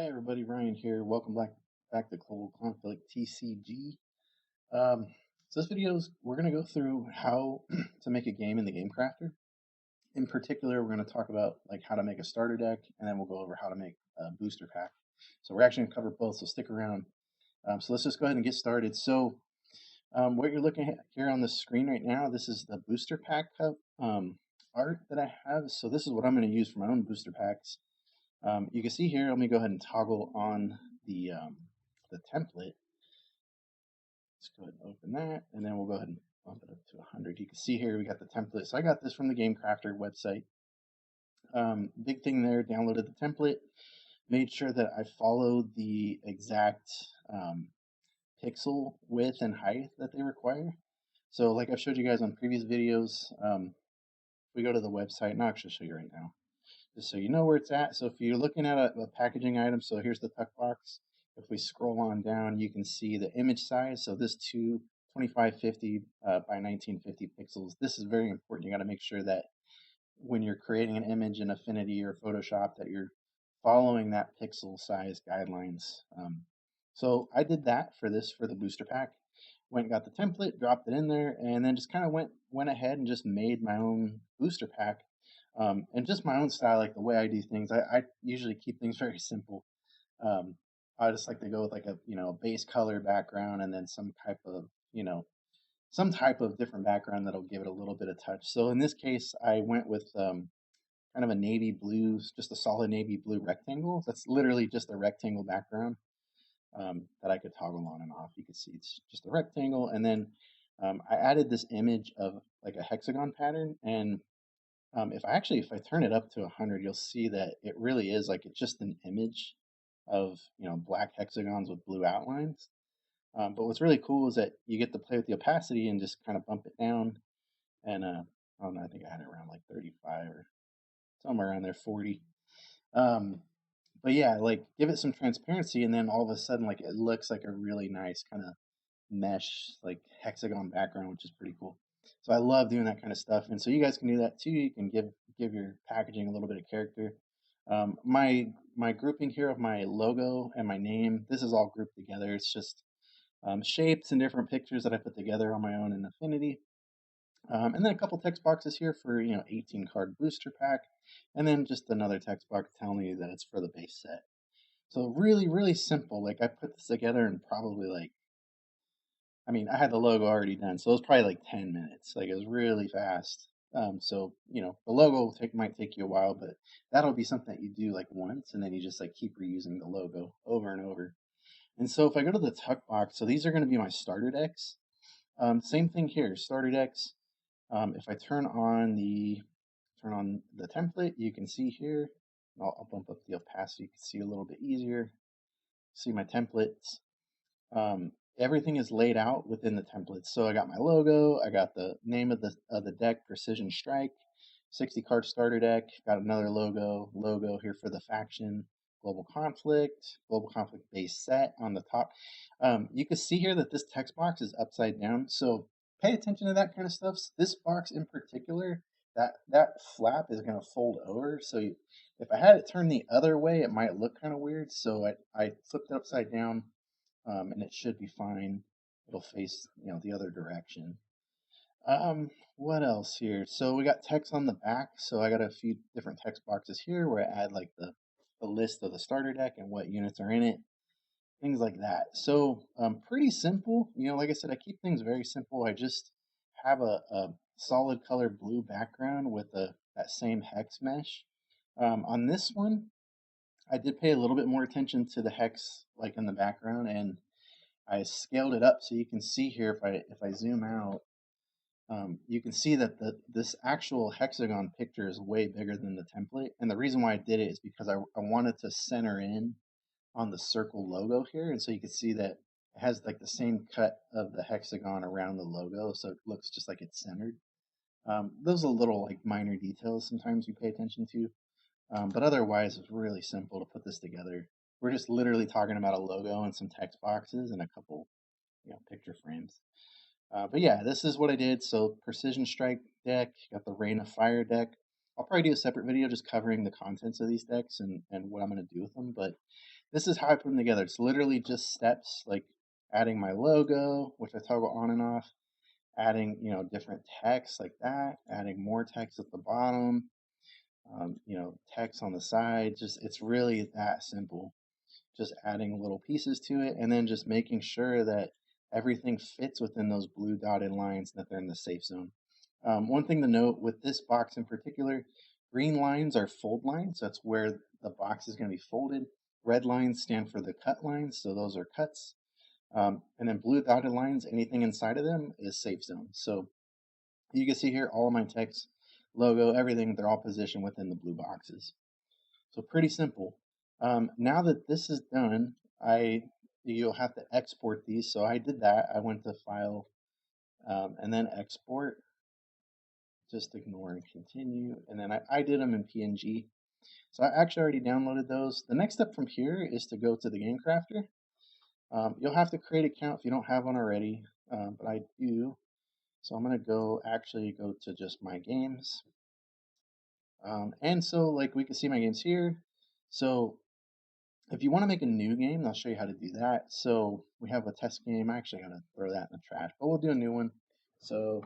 Hey everybody, Ryan here. Welcome back to Global Conflict TCG. Um, so this video is we're going to go through how to make a game in the Game Crafter. In particular, we're going to talk about like how to make a starter deck, and then we'll go over how to make a booster pack. So we're actually going to cover both. So stick around. So let's just go ahead and get started. So what you're looking at here on the screen right now, this is the booster pack art that I have. So this is what I'm going to use for my own booster packs. You can see here, let me go ahead and toggle on the template. Let's go ahead and open that, and then we'll go ahead and bump it up to 100. You can see here we got the template. So I got this from the Game Crafter website. Big thing there, downloaded the template, made sure that I followed the exact pixel width and height that they require. So like I've showed you guys on previous videos, if we go to the website, and I'll actually show you right now, just so you know where it's at. So if you're looking at a packaging item, so here's the tuck box. If we scroll on down, you can see the image size. So this 2550 by 1950 pixels. This is very important. You got to make sure that when you're creating an image in Affinity or Photoshop that you're following that pixel size guidelines. So I did that for the booster pack. Went and got the template, dropped it in there, and then just kind of went ahead and just made my own booster pack, and just my own style, like the way I do things. I usually keep things very simple. Um, I just like to go with like a base color background and then some type of different background that'll give it a little bit of touch. So in this case, I went with kind of a navy blue, just a solid navy blue rectangle. That's literally just a rectangle background that I could toggle on and off. You can see it's just a rectangle, and then I added this image of like a hexagon pattern, and if I turn it up to 100, you'll see that it really is like it's just an image of black hexagons with blue outlines. But what's really cool is that you get to play with the opacity and just kind of bump it down. And I don't know, I think I had it around like 35 or somewhere around there, 40. Um, but yeah, like give it some transparency, and then all of a sudden, like it looks like a really nice kind of mesh, like hexagon background, which is pretty cool. So I love doing that kind of stuff, and so you guys can do that too. You can give your packaging a little bit of character. My grouping here of my logo and my name, this is all grouped together. It's just shapes and different pictures that I put together on my own in Affinity. And then a couple text boxes here for 18 card booster pack, and then just another text box telling you that it's for the base set. So really, really simple. Like I put this together in probably like, I mean, I had the logo already done, so it was probably like 10 minutes. Like it was really fast. So the logo might take you a while, but that'll be something that you do like once, and then you just like keep reusing the logo over and over. And so if I go to the tuck box, so these are going to be my starter decks. Same thing here, starter decks. If I turn on the template, you can see here. I'll bump up the opacity. You can see a little bit easier. See my templates. Everything is laid out within the templates. So I got my logo. I got the name of the deck, Precision Strike, 60 card starter deck. Got another logo here for the faction. Global Conflict base set on the top. You can see here that this text box is upside down. So pay attention to that kind of stuff. This box in particular, that flap is going to fold over. So if I had it turned the other way, it might look kind of weird. So I flipped it upside down, and it should be fine. It'll face the other direction. What else here? So we got text on the back. So I got a few different text boxes here where I add like the list of the starter deck and what units are in it, things like that. So pretty simple. Like I said, I keep things very simple. I just have a solid color blue background with that same hex mesh. On this one, I did pay a little bit more attention to the hex like in the background, and I scaled it up so you can see here if I zoom out, you can see that this actual hexagon picture is way bigger than the template. And the reason why I did it is because I wanted to center in on the circle logo here. And so you can see that it has like the same cut of the hexagon around the logo. So it looks just like it's centered. Those are little like minor details sometimes you pay attention to. But otherwise, it's really simple to put this together. We're just literally talking about a logo and some text boxes and a couple picture frames. But yeah, this is what I did. So Precision Strike deck, got the Rain of Fire deck. I'll probably do a separate video just covering the contents of these decks and what I'm going to do with them. But this is how I put them together. It's literally just steps, like adding my logo, which I toggle on and off, adding, different text like that, adding more text at the bottom, text on the side. Just, it's really that simple. Just adding little pieces to it, and then just making sure that everything fits within those blue dotted lines, and that they're in the safe zone. One thing to note with this box in particular, green lines are fold lines. That's where the box is going to be folded. Red lines stand for the cut lines, so those are cuts. And then blue dotted lines, anything inside of them is safe zone. So you can see here all of my text, logo, everything, they're all positioned within the blue boxes. So pretty simple. Now that this is done, you'll have to export these. So I did that. I went to File and then Export. Just ignore and continue. And then I did them in PNG. So I actually already downloaded those. The next step from here is to go to the Game Crafter. You'll have to create an account if you don't have one already, but I do. So I'm going to actually go to just my games. And so like we can see my games here. So if you want to make a new game, I'll show you how to do that. So we have a test game. I actually got to throw that in the trash, but we'll do a new one. So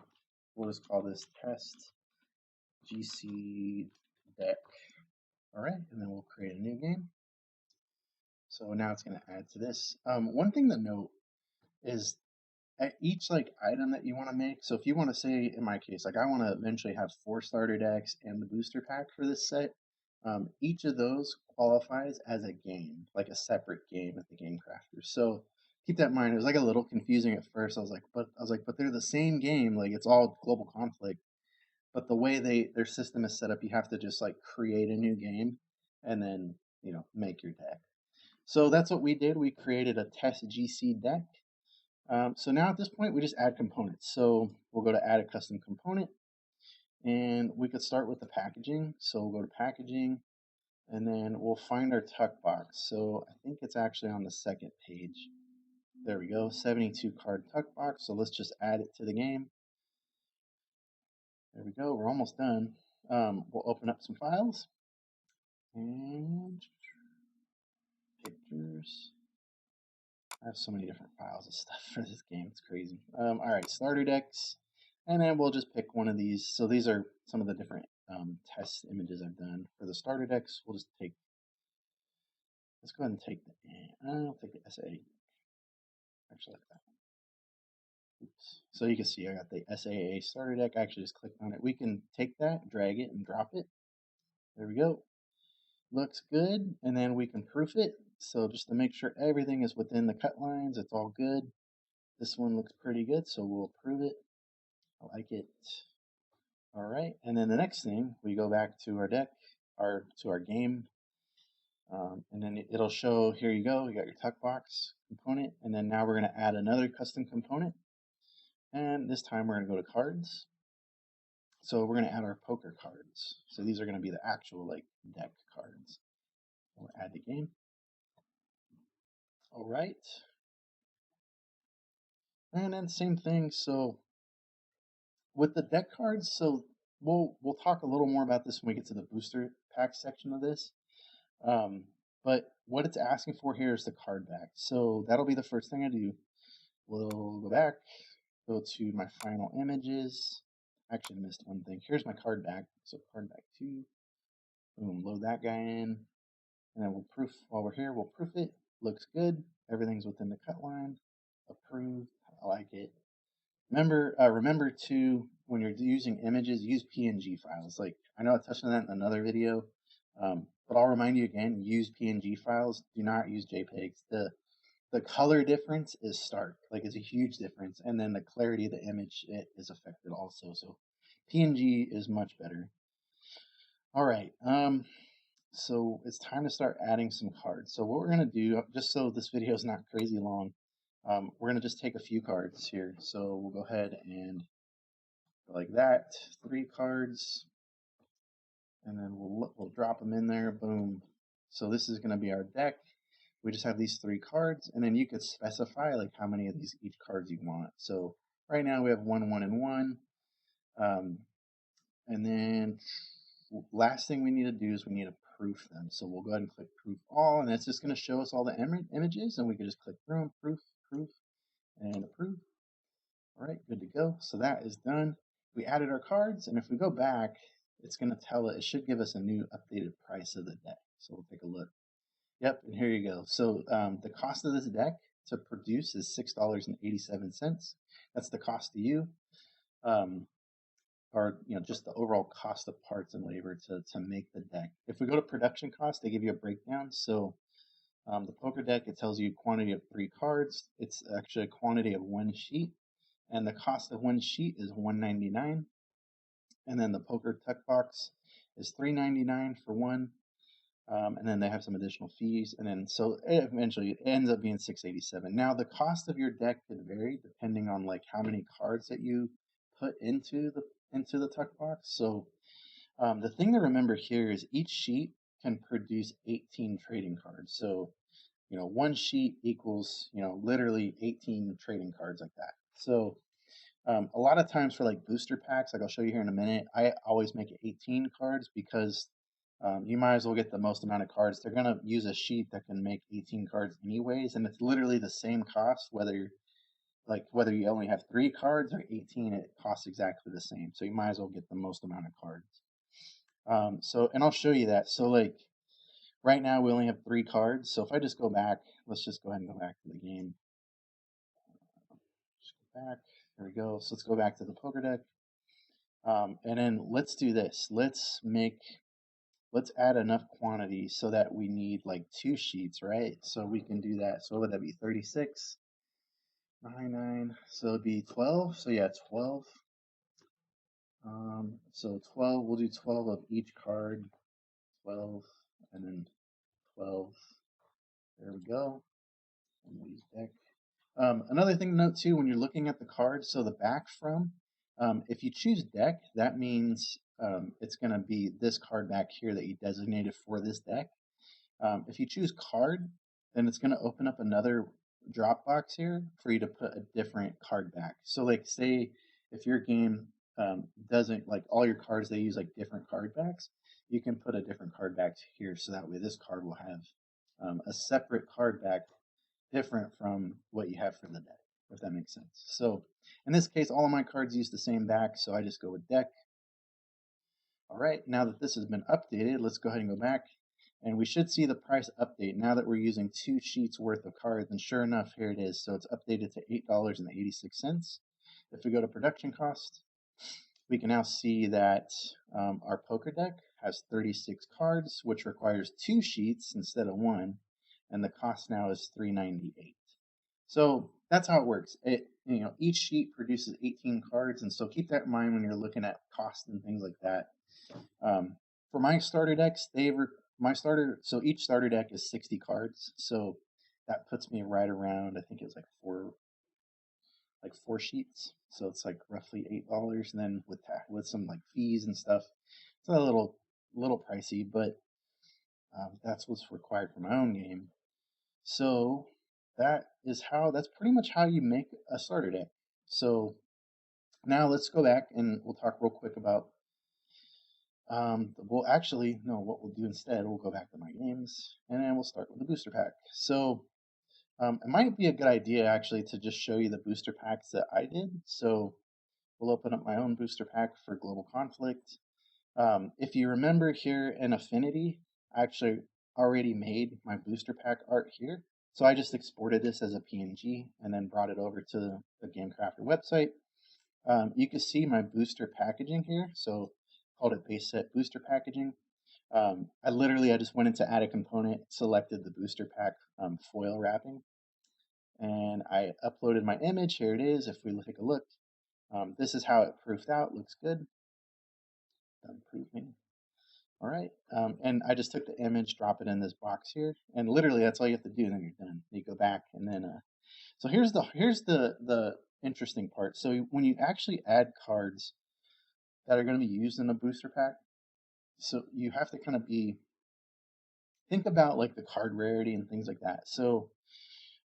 we'll just call this test GC deck. All right, and then we'll create a new game. So now it's going to add to this. One thing to note is at each item that you want to make. So if you want to say, in my case, I want to eventually have 4 starter decks and the booster pack for this set. Each of those qualifies as a game, like a separate game at the Game Crafter. So keep that in mind. It was a little confusing at first. I was like, but they're the same game. Like it's all Global Conflict. But the way their system is set up, you have to just create a new game and then make your deck. So that's what we did. We created a test GC deck. So now at this point, we just add components. So we'll go to add a custom component, and we could start with the packaging. So we'll go to packaging, and then we'll find our tuck box. So I think it's actually on the second page. There we go, 72 card tuck box. So let's just add it to the game. There we go, we're almost done. We'll open up some files, and pictures. I have so many different files of stuff for this game, it's crazy. All right, starter decks, and then we'll just pick one of these. So these are some of the different test images I've done for the starter decks. We'll just take, let's go ahead and take I'll take the SA. Actually, like that. Oops. So you can see I got the SAA starter deck. I actually just clicked on it. We can take that, drag it, and drop it. There we go. Looks good, and then we can proof it. So just to make sure everything is within the cut lines, it's all good. This one looks pretty good, so we'll approve it. I like it. All right, and then the next thing, we go back to our deck, to our game, and then it'll show, here you go, you got your tuck box component, and then now we're going to add another custom component, and this time we're going to go to cards. So we're going to add our poker cards. So these are going to be the actual deck cards. We'll add the game. All right. And then same thing. So with the deck cards, so we'll talk a little more about this when we get to the booster pack section of this. But what it's asking for here is the card back. So that'll be the first thing I do. We'll go back, go to my final images. Actually missed one thing. Here's my card back. So card back 2. Boom, load that guy in. And then we'll proof, while we're here, we'll proof it. Looks good. Everything's within the cut line. Approved. I like it. Remember to, when you're using images, use PNG files. I know I touched on that in another video, but I'll remind you again, use PNG files. Do not use JPEGs. The color difference is stark. It's a huge difference. And then the clarity of the image is affected also. So PNG is much better. All right. So it's time to start adding some cards. So what we're going to do, just so this video is not crazy long, we're going to just take a few cards here. So we'll go ahead and like that, 3 cards, and then we'll drop them in there. Boom. So this is going to be our deck. We just have these 3 cards, and then you could specify how many of each cards you want. So right now we have 1, 1, and 1, and then last thing we need to do is we need to proof them. So we'll go ahead and click proof all, and it's just going to show us all the images, and we can just click through them, proof, and approve. All right, good to go. So that is done. We added our cards, and if we go back, it's going to tell it should give us a new updated price of the deck. So we'll take a look. Yep, and here you go. So the cost of this deck to produce is $6.87. That's the cost to you. Or just the overall cost of parts and labor to make the deck. If we go to production cost, they give you a breakdown. So the poker deck, it tells you quantity of 3 cards. It's actually a quantity of 1 sheet, and the cost of 1 sheet is $1.99. And then the poker tuck box is $3.99 for one. And then they have some additional fees, and then so eventually it ends up being $6.87. Now the cost of your deck could vary depending on like how many cards that you put into the tuck box. So the thing to remember here is each sheet can produce 18 trading cards. So one sheet equals literally 18 trading cards like that. So a lot of times for like booster packs, like I'll show you here in a minute, I always make it 18 cards because you might as well get the most amount of cards. They're going to use a sheet that can make 18 cards anyways, and it's literally the same cost whether you only have 3 cards or 18, it costs exactly the same. So you might as well get the most amount of cards. And I'll show you that. So like right now we only have 3 cards. So if I just go back, let's just go ahead and go back to the game. Just go back. There we go. So let's go back to the poker deck. And then let's do this. Let's add enough quantity so that we need like 2 sheets, right? So we can do that. So what would that be? 36, 99. So it'd be 12. So yeah, 12. So 12, we'll do 12 of each card. 12, and then 12. There we go. And we'll use deck. Another thing to note too, when you're looking at the cards, so the back from, if you choose deck, that means it's going to be this card back here that you designated for this deck. If you choose card, then it's going to open up another drop box here for you to put a different card back. So like say if your game doesn't, like all your cards, they use like different card backs, you can put a different card back here so that way this card will have a separate card back different from what you have for the deck, if that makes sense. So in this case, all of my cards use the same back, so I just go with deck. All right, now that this has been updated, let's go ahead and go back, and we should see the price update now that we're using 2 sheets worth of cards, and sure enough, here it is. So it's updated to $8.86. If we go to production cost, we can now see that our poker deck has 36 cards, which requires 2 sheets instead of 1, and the cost now is $3.98. So that's how it works. Each sheet produces 18 cards, and so keep that in mind when you're looking at cost and things like that. For my starter decks, so each starter deck is 60 cards, so that puts me right around, I think it was like 4 sheets, so it's like roughly $8, and then with some like fees and stuff, it's a little pricey, but that's what's required for my own game. So that's pretty much how you make a starter deck. So now let's go back and we'll talk real quick about what we'll do instead, we'll go back to my games and then we'll start with the booster pack. So it might be a good idea actually to just show you the booster packs that I did. So we'll open up my own booster pack for Global Conflict. If you remember here in Affinity, I actually already made my booster pack art here. So I just exported this as a PNG and then brought it over to the GameCrafter website. You can see my booster packaging here. So called it base set booster packaging. I just went into add a component, selected the booster pack foil wrapping, and I uploaded my image. Here it is. If we take a look, this is how it proofed out. Looks good. Done proofing. All right, and I just took the image, drop it in this box here, and literally that's all you have to do, and then you're done. You go back, and then so here's the interesting part. So when you actually add cards that are going to be used in a booster pack, so you have to kind of think about like the card rarity and things like that. So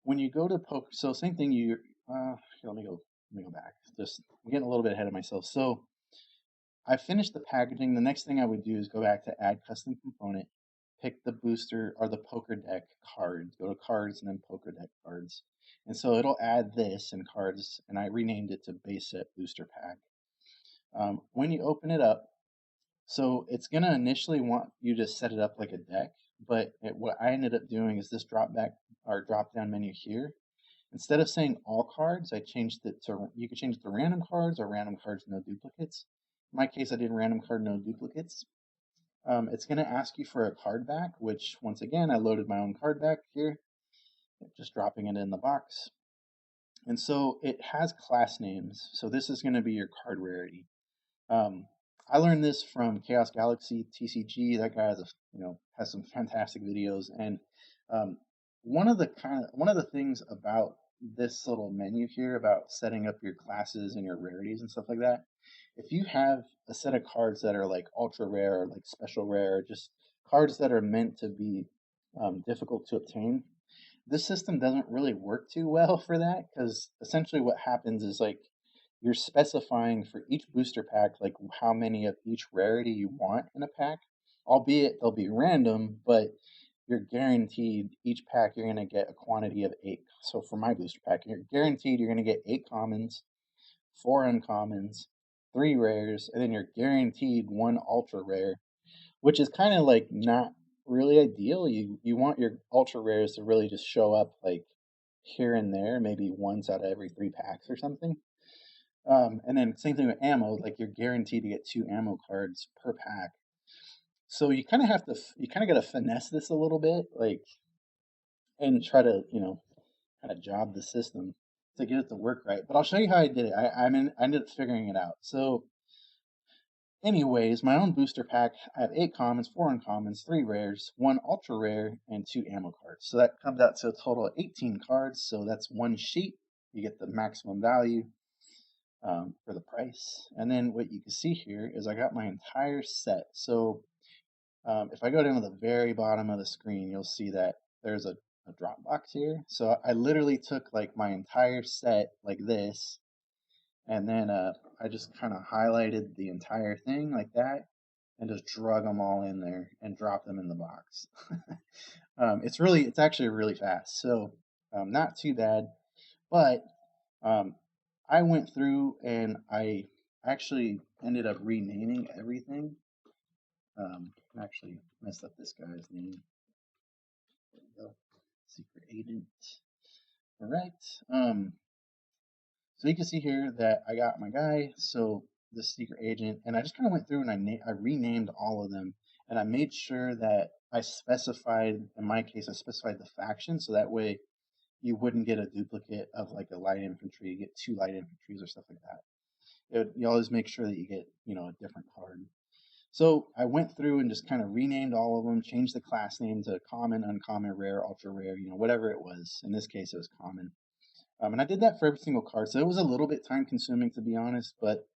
when you go to poker, so same thing. Let me go back. I'm getting a little bit ahead of myself. So I finished the packaging. The next thing I would do is go back to add custom component, pick the booster or the poker deck card, go to cards and then poker deck cards. And so it'll add this in cards, and I renamed it to base set booster pack. When you open it up, so it's gonna initially want you to set it up like a deck, but what I ended up doing is this drop back or drop down menu here. Instead of saying all cards, I changed it to, you could change it to random cards or random cards no duplicates. In my case, I did random card no duplicates. It's going to ask you for a card back, which once again, I loaded my own card back here, just dropping it in the box. And so it has class names. So this is going to be your card rarity. I learned this from Chaos Galaxy TCG. That guy has some fantastic videos. And one of the things about this little menu here about setting up your classes and your rarities and stuff like that, if you have a set of cards that are like ultra rare or like special rare, just cards that are meant to be difficult to obtain, this system doesn't really work too well for that, because essentially what happens is like you're specifying for each booster pack like how many of each rarity you want in a pack, albeit they'll be random, but you're guaranteed each pack you're going to get a quantity of 8. So for my booster pack, you're guaranteed you're going to get 8 commons, 4 uncommons, 3 rares, and then you're guaranteed 1 ultra rare, which is kind of like not really ideal. You want your ultra rares to really just show up like here and there, maybe once out of every 3 packs or something. And then same thing with ammo, like you're guaranteed to get 2 ammo cards per pack. So you kind of got to finesse this a little bit, like, and try to, kind of job the system to get it to work right. But I'll show you how I did it. I ended up figuring it out. So anyways, my own booster pack, I have 8 commons, 4 uncommons, 3 rares, 1 ultra rare, and 2 ammo cards. So that comes out to a total of 18 cards. So that's 1 sheet. You get the maximum value for the price. And then what you can see here is I got my entire set. So if I go down to the very bottom of the screen, you'll see that there's a drop box here. So I literally took like my entire set like this, and then I just kind of highlighted the entire thing like that, and just drug them all in there and drop them in the box. It's actually really fast, so not too bad. But I went through and I actually ended up renaming everything. Actually messed up this guy's name. There we go. Secret agent. All right. So you can see here that I got my guy, so the secret agent, and I just kind of went through and I renamed all of them, and I made sure that I specified, in my case, I specified the faction, so that way you wouldn't get a duplicate of like a light infantry, you get 2 light infantries or stuff like that. You always make sure that you get, a different card. So I went through and just kind of renamed all of them, changed the class name to common, uncommon, rare, ultra rare, whatever it was. In this case, it was common. And I did that for every single card, so it was a little bit time consuming to be honest, but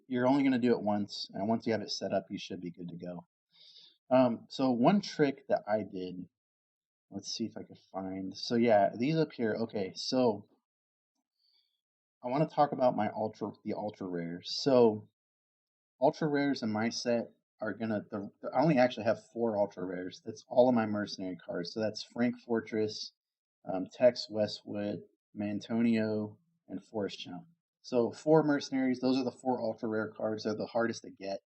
you're only going to do it once, and once you have it set up, you should be good to go. So one trick that I did, let's see if I can find. So yeah, these up here. Okay, so I want to talk about the ultra rares. So ultra rares in my set are gonna. I only actually have 4 ultra rares. That's all of my mercenary cards. So that's Frank Fortress, Tex Westwood, Mantonio, and Forest Chump. So 4 mercenaries. Those are the 4 ultra rare cards. They're the hardest to get.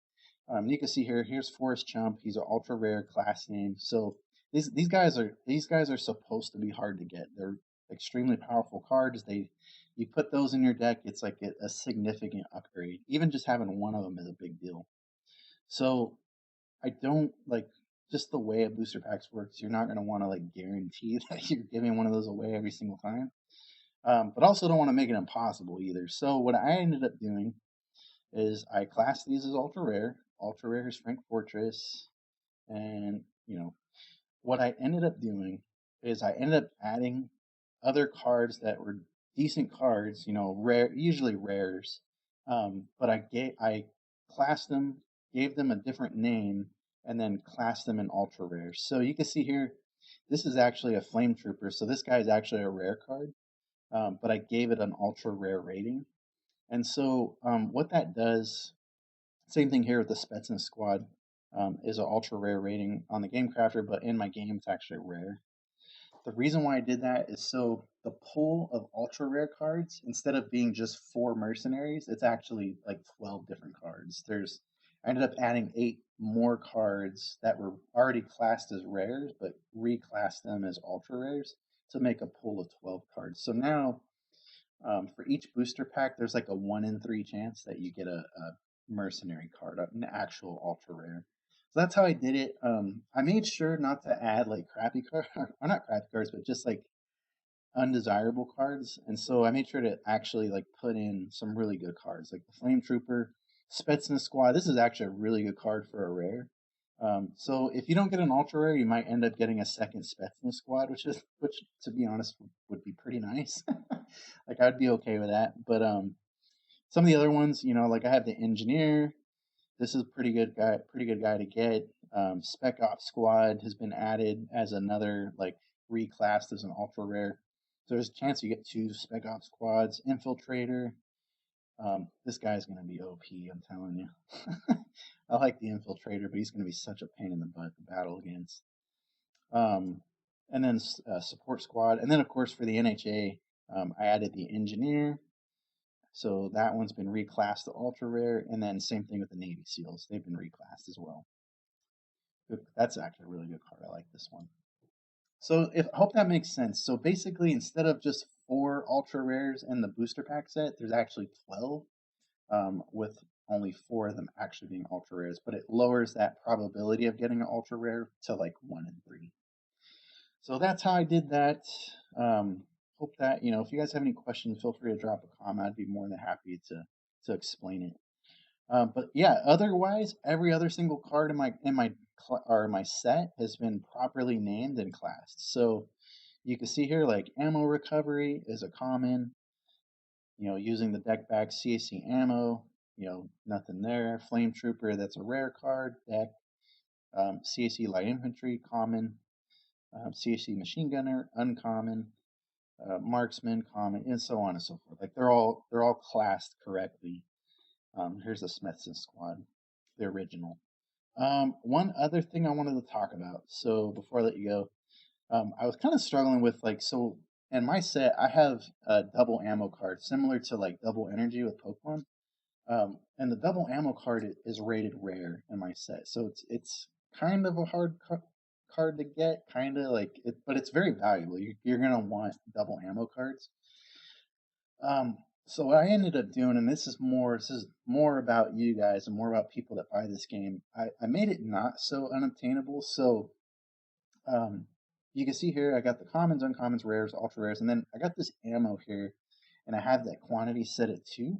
You can see here. Here's Forest Chump. He's an ultra rare class name. So these guys are supposed to be hard to get. They're extremely powerful cards. You put those in your deck, it's like a significant upgrade. Even just having one of them is a big deal. So I don't like, just the way a booster packs works. You're not going to want to like guarantee that you're giving one of those away every single time. But also don't want to make it impossible either. So what I ended up doing is I classed these as ultra rare. Ultra rare is Frank Fortress, and what I ended up doing is I ended up adding other cards that were decent cards, rare, usually rares. But I classed them, gave them a different name, and then classed them in ultra rares. So you can see here, this is actually a Flame Trooper. So this guy is actually a rare card, but I gave it an ultra rare rating. And so what that does Same thing here with the Spetsnaz squad. Is an ultra rare rating on the Game Crafter, but in my game it's actually rare. The reason why I did that is so the pool of ultra rare cards, instead of being just 4 mercenaries, it's actually like 12 different cards. I ended up adding 8 more cards that were already classed as rares, but reclassed them as ultra rares to make a pool of 12 cards. So now, for each booster pack, there's like a 1 in 3 chance that you get a mercenary card, an actual ultra rare. So that's how I did it. I made sure not to add like crappy cards, or not crappy cards, but just like undesirable cards. And so I made sure to actually like put in some really good cards, like the Flame Trooper, Spetsnaz Squad. This is actually a really good card for a rare. So if you don't get an ultra rare, you might end up getting a second Spetsnaz Squad, which to be honest would be pretty nice. Like I'd be okay with that. But some of the other ones, like I have the Engineer. This is a pretty good guy to get. Spec Ops Squad has been added as another like reclassed as an ultra rare. So there's a chance you get 2 Spec Ops Squads. Infiltrator. This guy's gonna be OP, I'm telling you. I like the Infiltrator, but he's gonna be such a pain in the butt to battle against. And then Support Squad, and then of course for the NHA, I added the Engineer. So that one's been reclassed to ultra rare, and then same thing with the Navy SEALs. They've been reclassed as well. That's actually a really good card. I like this one. So I hope that makes sense. So basically, instead of just 4 ultra rares in the booster pack set, there's actually 12, with only 4 of them actually being ultra rares. But it lowers that probability of getting an ultra rare to like 1 in 3. So that's how I did that. Hope that if you guys have any questions, feel free to drop a comment. I'd be more than happy to explain it. But yeah, otherwise, every other single card in my set has been properly named and classed. So you can see here, like ammo recovery is a common. Using the deck bag CAC ammo. Nothing there. Flame Trooper, that's a rare card deck. CAC light infantry, common. CAC machine gunner, uncommon. Marksman, common, and so on and so forth. Like they're all classed correctly. Here's the Smithson squad, the original. One other thing I wanted to talk about. So before I let you go, I was kind of struggling with so in my set I have a double ammo card similar to like double energy with Pokemon. And the double ammo card is rated rare in my set, so it's kind of a hard card to get, kind of like it, but it's very valuable. You're gonna want double ammo cards. So what I ended up doing, and this is more about you guys and more about people that buy this game. I made it not so unobtainable. So you can see here I got the commons, uncommons, rares, ultra rares, and then I got this ammo here, and I have that quantity set at 2.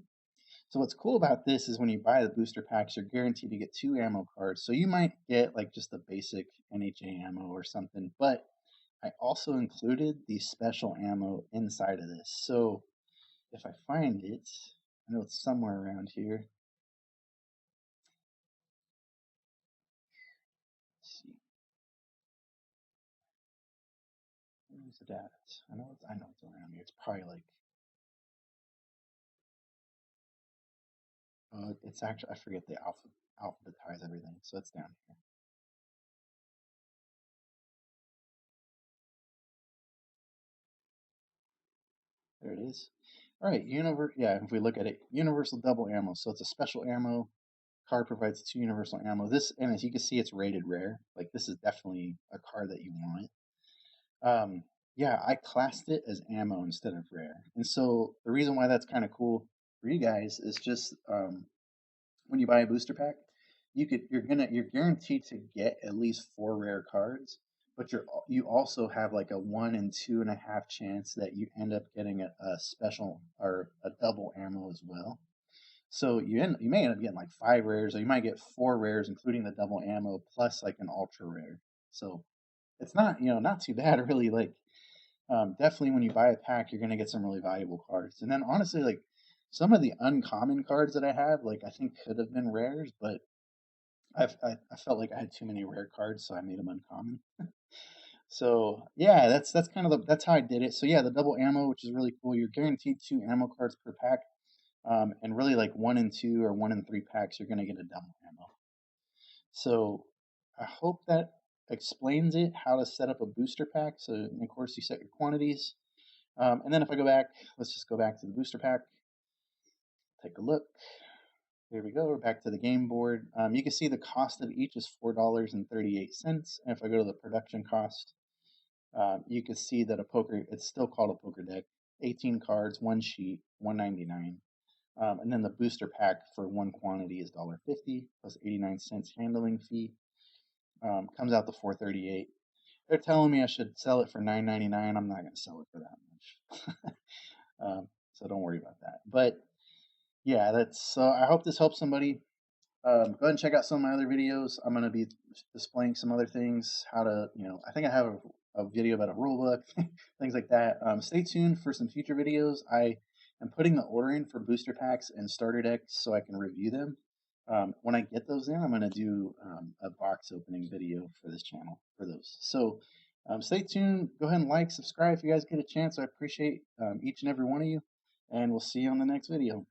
So what's cool about this is when you buy the booster packs, you're guaranteed to get 2 ammo cards. So you might get like just the basic NHA ammo or something, but I also included the special ammo inside of this. So if I find it, I know it's somewhere around here. Let's see. Where's it at? I know it's around here. It's probably like it's actually, I forget the alphabetize everything, so it's down here. There it is. All right, yeah, if we look at it, universal double ammo. So it's a special ammo. Card provides 2 universal ammo. And as you can see, it's rated rare. Like this is definitely a card that you want. Yeah, I classed it as ammo instead of rare. And so the reason why that's kind of cool for you guys is just when you buy a booster pack, you're guaranteed to get at least 4 rare cards, but you also have like a 1 in 2.5 chance that you end up getting a special or a double ammo as well. So you may end up getting like 5 rares, or you might get 4 rares, including the double ammo plus like an ultra rare. So it's not too bad really. Like definitely when you buy a pack, you're gonna get some really valuable cards. And then honestly, like some of the uncommon cards that I have, like I think could have been rares, but I felt like I had too many rare cards, so I made them uncommon. So yeah, that's kind of that's how I did it. So yeah, the double ammo, which is really cool. You're guaranteed 2 ammo cards per pack. and really like 1 and 2 or 1 and 3 packs, you're going to get a double ammo. So I hope that explains it, how to set up a booster pack. So of course you set your quantities. And then if I go back, let's just go back to the booster pack, take a look. There we go, we're back to the game board. You can see the cost of each is $4.38. And if I go to the production cost, you can see that it's still called a poker deck. 18 cards, one sheet, $1.99. And then the booster pack for one quantity is $1.50 plus 89 cents handling fee. Comes out to $4.38. They're telling me I should sell it for $9.99. I'm not going to sell it for that much. So don't worry about that. But yeah, that's. I hope this helps somebody. Go ahead and check out some of my other videos. I'm going to be displaying some other things. How to, I think I have a video about a rule book, things like that. Stay tuned for some future videos. I am putting the order in for booster packs and starter decks so I can review them. When I get those in, I'm going to do a box opening video for this channel for those. So stay tuned. Go ahead and like, subscribe if you guys get a chance. I appreciate each and every one of you. And we'll see you on the next video.